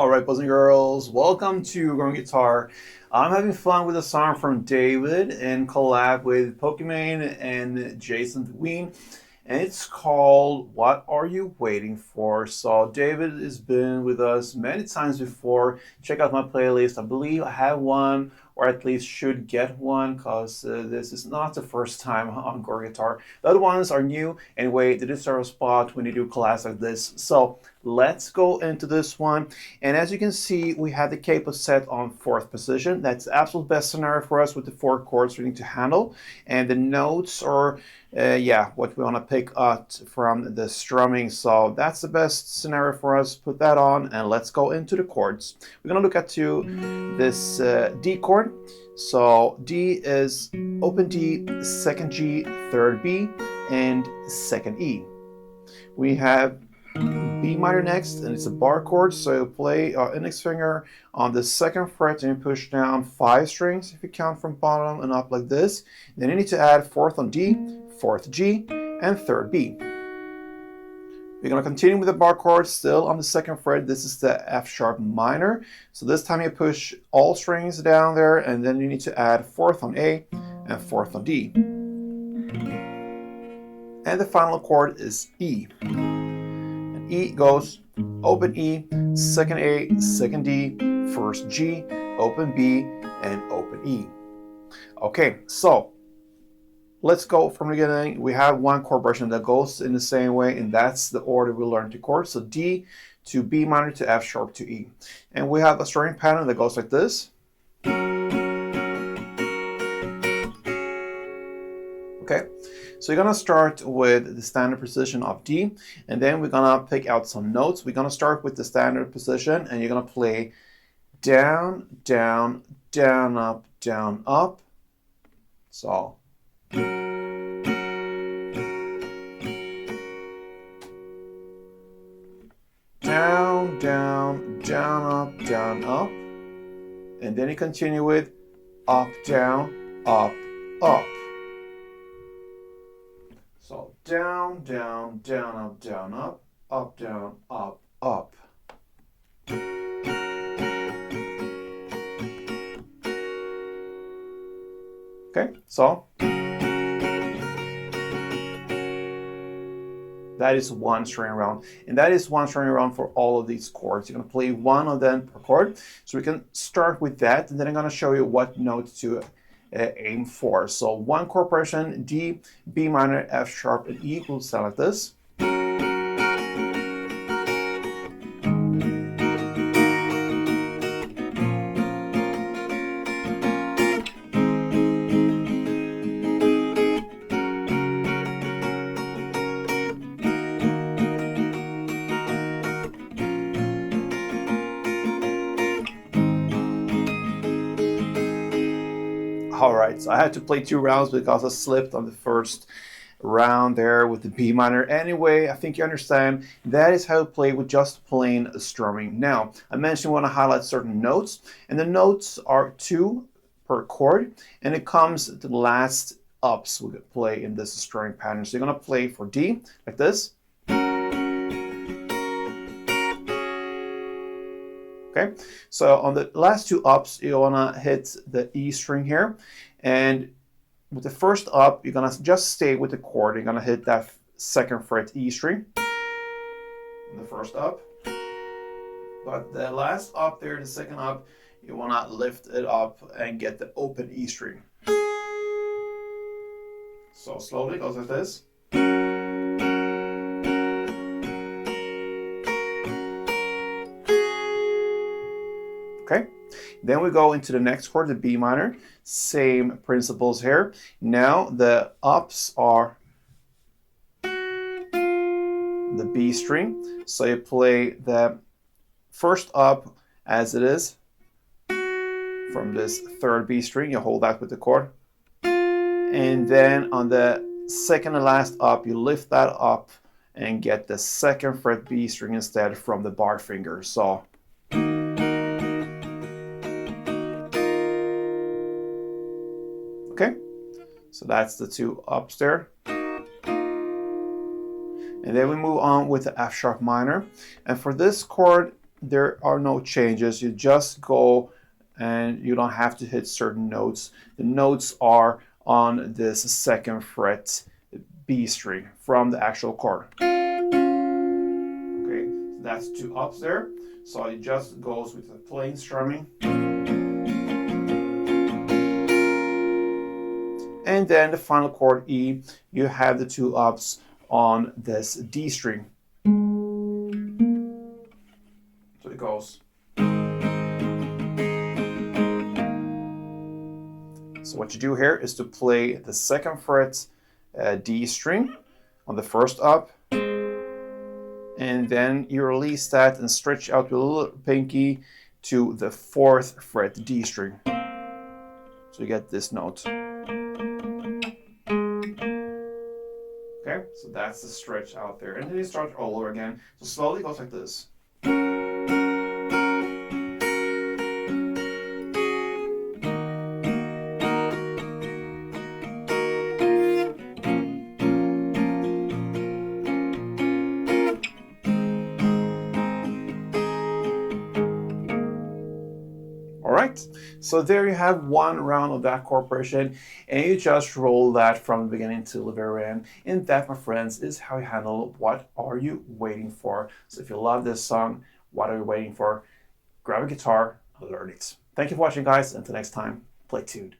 Alright, boys and girls, welcome to Growing Guitar. I'm having fun with a song from David in collab with Pokimane and Jasontheween, and it's called What Are You Waiting For? So David has been with us many times before. Check out my playlist. I believe I have one, or at least should get one, because this is not the first time on Growing Guitar. The other ones are new. Anyway, they deserve a spot when you do class like this. So let's go into this one. And as you can see, we have the capo set on 4th position. That's the absolute best scenario for us with the 4 chords we need to handle. And the notes are, what we want to pick up from the strumming. So that's the best scenario for us. Put that on and let's go into the chords. We're going to look at this D chord. So D is open D, 2nd G, 3rd B, and 2nd E. We have B minor next, and it's a bar chord, so you play index finger on the 2nd fret and you push down 5 strings if you count from bottom and up like this. Then you need to add 4th on D, 4th G, and 3rd B. We're going to continue with the bar chord still on the 2nd fret. This is the F sharp minor. So this time you push all strings down there, and then you need to add 4th on A and 4th on D. And the final chord is E. And E goes open E, 2nd A, 2nd D, 1st G, open B, and open E. Okay, so let's go from the beginning. We have one chord progression that goes in the same way, and that's the order we learned to chords. So D to B minor to F sharp to E. And we have a strumming pattern that goes like this. Okay, so you're gonna start with the standard position of D, and then we're gonna pick out some notes. We're gonna start with the standard position, and you're gonna play down, down, down, up, down, up. So down, down, down, up, down, up. And then you continue with up, down, up, up. So down, down, down, up, down, up, up, down, up, up. Okay, so that is one string around, and that is one string around for all of these chords. You're going to play one of them per chord, so we can start with that, and then I'm going to show you what notes to aim for. So one chord progression, D, B minor, F sharp, and E will sound like this. Alright, so I had to play 2 rounds because I slipped on the first round there with the B minor. Anyway, I think you understand. That is how to play with just plain strumming. Now, I mentioned we want to highlight certain notes, and the notes are 2 per chord, and it comes to the last ups we could play in this strumming pattern. So you're going to play for D like this. Okay, so on the last 2 ups, you want to hit the E string here, and with the first up, you're going to just stay with the chord. You're going to hit that 2nd fret E string in the first up, but the last up there, the 2nd up, you want to lift it up and get the open E string. So slowly it goes like this. Okay, then we go into the next chord, the B minor. Same principles here. Now the ups are the B string. So you play the first up as it is from this 3rd B string. You hold that with the chord. And then on the 2nd and last up, you lift that up and get the 2nd fret B string instead from the bar finger. So okay, so that's the 2 ups there. And then we move on with the F sharp minor. And for this chord, there are no changes. You just go and you don't have to hit certain notes. The notes are on this 2nd fret B string from the actual chord. Okay, so that's 2 ups there. So it just goes with the plain strumming. And then the final chord E, you have the 2 ups on this D string. So it goes. So what you do here is to play the 2nd fret D string on the 1st up, and then you release that and stretch out your little pinky to the 4th fret D string. So you get this note. Okay, so that's the stretch out there. And then you start all over again. So slowly it goes like this. All right, so there you have 1 round of that chord progression, and you just roll that from the beginning to the very end. And that, my friends, is how you handle What Are You Waiting For? So if you love this song, what are you waiting for? Grab a guitar and learn it. Thank you for watching, guys. Until next time, play tuned.